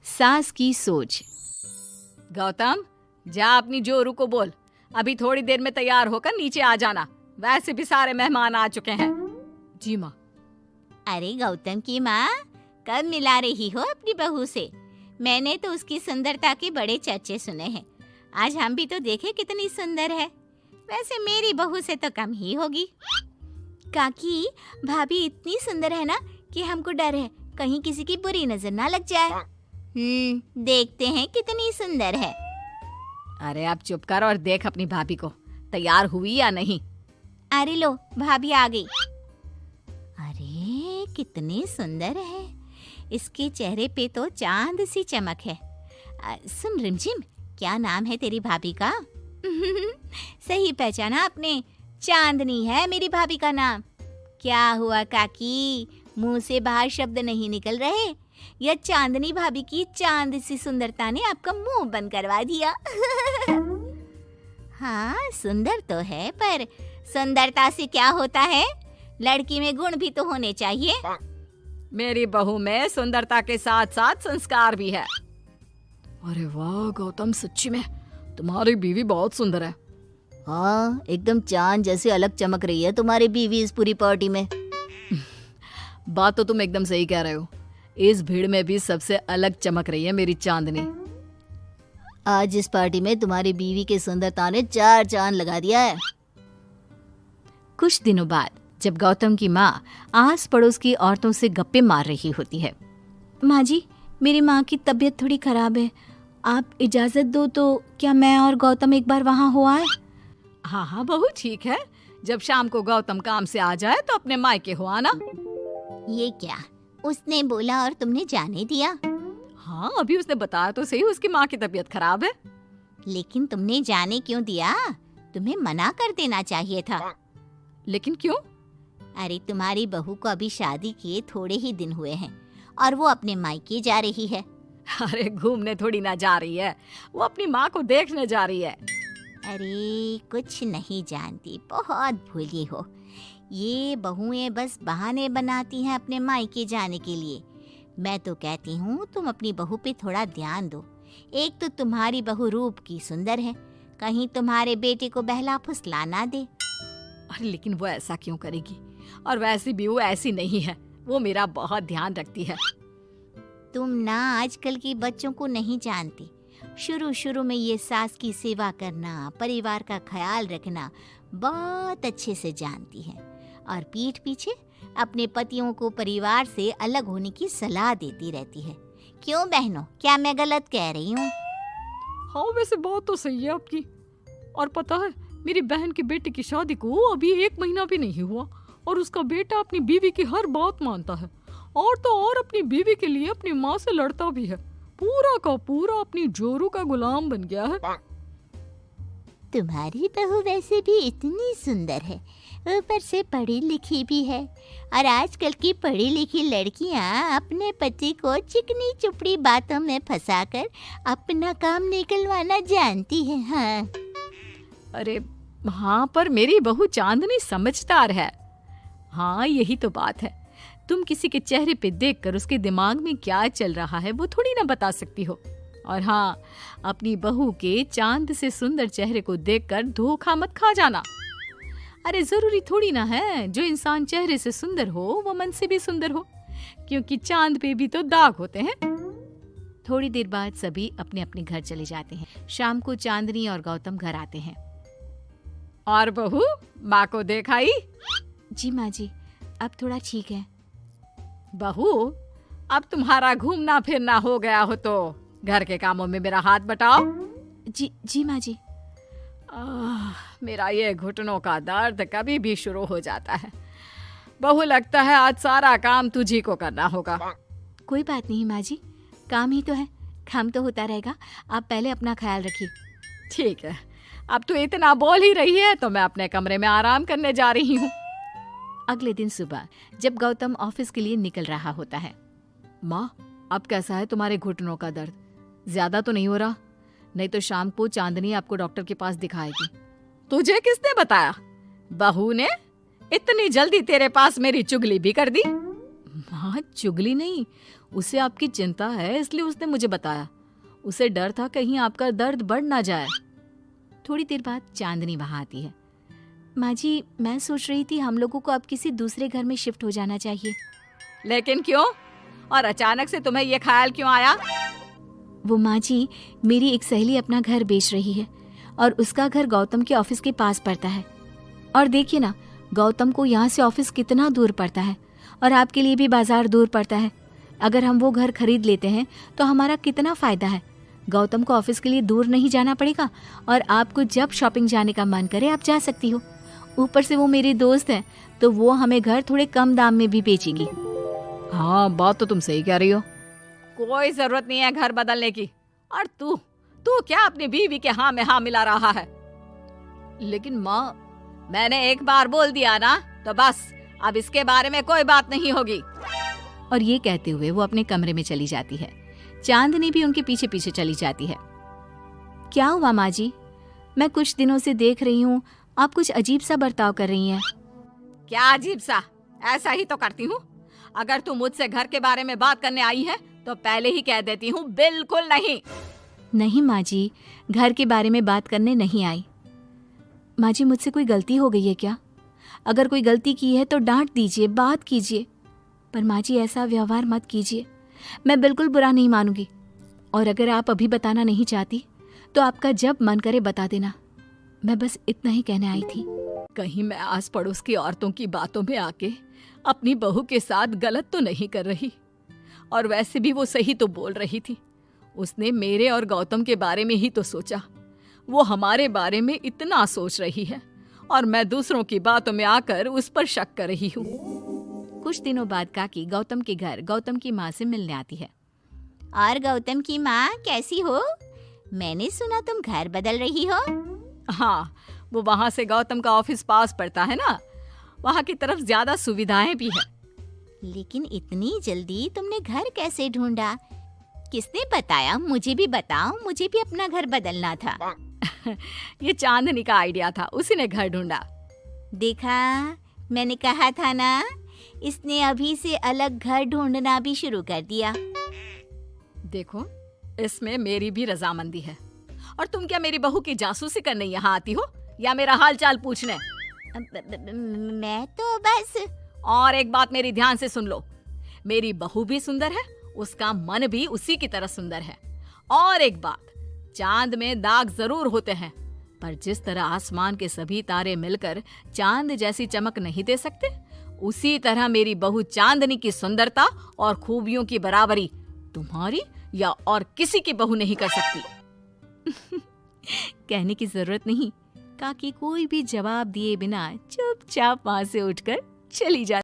सास की सोच। गौतम, जा अपनी जोरू को बोल, अभी थोड़ी देर में तैयार होकर नीचे आ जाना। वैसे भी सारे मेहमान आ चुके हैं। जी माँ। अरे गौतम की माँ, कब मिला रही हो अपनी बहू से? मैंने तो उसकी सुंदरता के बड़े चर्चे सुने हैं। आज हम भी तो देखे कितनी सुंदर है। वैसे मेरी बहू से तो कम ही होगी। काकी, भाभी इतनी सुंदर है ना कि हमको डर है कहीं किसी की बुरी नजर ना लग जाए। देखते हैं कितनी सुंदर है। अरे अब चुप कर और देख अपनी भाभी को, तैयार हुई या नहीं। अरे लो, भाभी आ गई। अरे कितनी सुंदर है, इसके चेहरे पे तो चांद सी चमक है। सुन रिमझिम, क्या नाम है तेरी भाभी का? सही पहचाना आपने, चांदनी है मेरी भाभी का नाम। क्या हुआ काकी, मुंह से बाहर शब्द नहीं निकल रहे? या चांदनी भाभी की चांद सी सुंदरता ने आपका मुंह बंद करवा दिया? हाँ, सुंदर तो है, पर सुंदरता से क्या होता है? लड़की में गुण भी तो होने चाहिए। मेरी बहू में सुंदरता के साथ साथ संस्कार भी है। अरे वाह गौतम, सच्ची में तुम्हारी बीवी बहुत सुंदर है। हाँ, एकदम चांद जैसे अलग चमक रही है तुम्हारी बीवी इस पूरी पार्टी में। बात तो तुम एकदम सही कह रहे हो। इस भीड़ में भी सबसे अलग चमक रही है मेरी चांदनी। आज इस पार्टी में तुम्हारी बीवी की सुंदरता ने 4 चांद लगा दिया है। कुछ दिनों बाद जब गौतम की माँ आस पड़ोस की औरतों से गप्पे मार रही होती है। माँ जी, मेरी माँ की तबीयत थोड़ी खराब है, आप इजाजत दो तो क्या मैं और गौतम एक बार वहाँ हो आए? हाँ हाँ बहू, ठीक है। जब शाम को गौतम काम से आ जाए तो अपने मायके हो आना। ये क्या, उसने बोला और तुमने जाने दिया? हाँ, अभी उसने बताया तो सही, उसकी माँ की तबीयत खराब है। लेकिन तुमने जाने क्यों दिया? तुम्हें मना कर देना चाहिए था। लेकिन क्यों? अरे तुम्हारी बहू को अभी शादी किए थोड़े ही दिन हुए हैं और वो अपने मायके जा रही है। अरे घूमने थोड़ी ना जा रही है, वो अपनी माँ को देखने जा रही है। अरे कुछ नहीं जानती, बहुत भोली हो। ये बहुएं बस बहाने बनाती हैं अपने मायके जाने के लिए। मैं तो कहती हूँ तुम अपनी बहू पे थोड़ा ध्यान दो। एक तो तुम्हारी बहू रूप की सुंदर है, कहीं तुम्हारे बेटे को बहला फुसला ना दे। अरे लेकिन वो ऐसा क्यों करेगी? और वैसे भी वो ऐसी नहीं है, वो मेरा बहुत ध्यान रखती है। तुम ना आजकल के बच्चों को नहीं जानती। शुरू शुरू में ये सास की सेवा करना, परिवार का ख्याल रखना बहुत अच्छे से जानती है और पीठ पीछे अपने पतियों को परिवार से अलग होने की सलाह देती रहती है। क्यों बहनों, क्या मैं गलत कह रही हूँ? हाँ वैसे बात तो सही है आपकी। और पता है, मेरी बहन की बेटी की शादी को अभी 1 महीना भी नहीं हुआ और उसका बेटा अपनी बीवी की हर बात मानता है। और तो और अपनी बीवी के लिए अपनी माँ से लड़ता भी है। पूरा का पूरा अपनी जोरू का गुलाम बन गया है। तुम्हारी बहू वैसे भी इतनी सुंदर है, ऊपर से पढ़ी लिखी भी है। और आजकल की पढ़ी लिखी लड़कियां अपने पति को चिकनी चुपड़ी बातों में फंसाकर अपना काम निकलवाना जानती है। हाँ। अरे हाँ, पर मेरी बहू चांदनी समझदार है। हाँ यही तो बात है, तुम किसी के चेहरे पे देखकर उसके दिमाग में क्या चल रहा है वो थोड़ी ना बता सकती हो। और हाँ, अपनी बहू के चांद से सुंदर चेहरे को देखकर धोखा मत खा जाना। अरे जरूरी थोड़ी ना है जो इंसान चेहरे से सुंदर हो वो मन से भी सुंदर हो, क्योंकि चांद पे भी तो दाग होते हैं। थोड़ी देर बाद सभी अपने अपने घर चले जाते हैं। शाम को चांदनी और गौतम घर आते हैं। और बहू, माँ को देखाई? जी माँ जी, अब थोड़ा ठीक है। बहू, अब तुम्हारा घूमना फिरना हो गया हो तो घर के कामों में मेरा हाथ बटाओ। जी माँ जी। मेरा ये घुटनों का दर्द कभी भी शुरू हो जाता है। बहू, लगता है आज सारा काम तुझी को करना होगा। कोई बात नहीं माँ जी, काम ही तो है, काम तो होता रहेगा। आप पहले अपना ख्याल रखिए। ठीक है, अब तो इतना बोल ही रही है तो मैं अपने कमरे में आराम करने जा रही हूँ। अगले दिन सुबह जब गौतम ऑफिस के लिए निकल रहा होता है। माँ, अब कैसा है तुम्हारे घुटनों का दर्द? ज्यादा तो नहीं हो रहा? नहीं तो शाम को चांदनी आपको डॉक्टर के पास दिखाएगी। तुझे किसने बताया? बहू ने इतनी जल्दी तेरे पास मेरी चुगली भी कर दी? माँ चुगली नहीं, उसे आपकी चिंता है इसलिए उसने मुझे बताया। उसे डर था कहीं आपका दर्द बढ़ ना जाए। थोड़ी देर बाद चांदनी वहाँ आती है। माँ जी, मैं सोच रही थी हम लोगों को अब किसी दूसरे घर में शिफ्ट हो जाना चाहिए। लेकिन क्यों? और अचानक से तुम्हें ये ख्याल क्यों आया? वो माँ जी, मेरी एक सहेली अपना घर बेच रही है और उसका घर गौतम के ऑफिस के पास पड़ता है। और देखिए ना, गौतम को यहाँ से ऑफिस कितना दूर पड़ता है और आपके लिए भी बाजार दूर पड़ता है। अगर हम वो घर खरीद लेते हैं तो हमारा कितना फायदा है। गौतम को ऑफिस के लिए दूर नहीं जाना पड़ेगा और आपको जब शॉपिंग जाने का मन करे आप जा सकती हो। ऊपर से वो मेरी दोस्त है तो वो हमें घर थोड़े कम दाम में भी बेचेगी। हाँ, बात तो तुम सही कह रही हो। कोई जरूरत नहीं है घर बदलने की। और तू क्या अपनी बीवी के हाँ में हाँ मिला रहा है? लेकिन माँ, मैंने एक बार बोल दिया ना तो बस, अब इसके बारे में कोई बात नहीं होगी। और ये कहते हुए वो अपने कमरे में चली जाती है। चांदनी भी उनके पीछे पीछे चली जाती है। क्या हुआ माँ जी? मैं कुछ दिनों से देख रही हूँ आप कुछ अजीब सा बर्ताव कर रही हैं। क्या अजीब सा? ऐसा ही तो करती हूँ। अगर तू मुझसे घर के बारे में बात करने आई है तो पहले ही कह देती हूँ, बिल्कुल नहीं। नहीं माँ जी, घर के बारे में बात करने नहीं आई। माँ जी, मुझसे कोई गलती हो गई है क्या? अगर कोई गलती की है तो डांट दीजिए, बात कीजिए। पर माँ जी, ऐसा व्यवहार मत कीजिए। मैं बिल्कुल बुरा नहीं मानूंगी। और अगर आप अभी बताना नहीं चाहती तो आपका जब मन करे बता देना। मैं बस इतना ही कहने आई थी। कहीं मैं आस पड़ोस की औरतों की बातों में आके अपनी बहू के साथ गलत तो नहीं कर रही? और वैसे भी वो सही तो बोल रही थी। उसने मेरे और गौतम के बारे में ही तो सोचा। वो हमारे बारे में इतना सोच रही है और मैं दूसरों की बातों में आकर उस पर शक कर रही हूँ। कुछ दिनों बाद काकी गौतम के घर गौतम की माँ से मिलने आती है। और गौतम की माँ, कैसी हो? मैंने सुना तुम घर बदल रही हो। हाँ, वो वहाँ से गौतम का ऑफिस पास पड़ता है ना, वहाँ की तरफ ज्यादा सुविधाएं भी है। लेकिन इतनी जल्दी तुमने घर कैसे ढूंढा? किसने बताया? मुझे भी बताओ, मुझे भी अपना घर बदलना था। ये चांदनी का आइडिया था, उसी ने घर ढूंढा। देखा, मैंने कहा था ना, इसने अभी से अलग घर ढूंढना भी शुरू कर दिया। देखो, इसमें मेरी भी रजामंदी है। और तुम क्या मेरी बहू की जासूसी करने यहाँ आती हो या मेरा हाल चाल पूछने? मैं तो बस। और एक बात मेरी ध्यान से सुन लो, मेरी बहू भी सुंदर है, उसका मन भी उसी की तरह सुंदर है। और एक बात, चांद में दाग जरूर होते हैं, पर जिस तरह आसमान के सभी तारे मिलकर चांद जैसी चमक नहीं दे सकते, उसी तरह मेरी बहू चांदनी की सुंदरता और खूबियों की बराबरी तुम्हारी या और किसी की बहू नहीं कर सकती। कहने की जरूरत नहीं। काकी कोई भी जवाब दिए बिना चुपचाप वहां से उठकर चली जाती।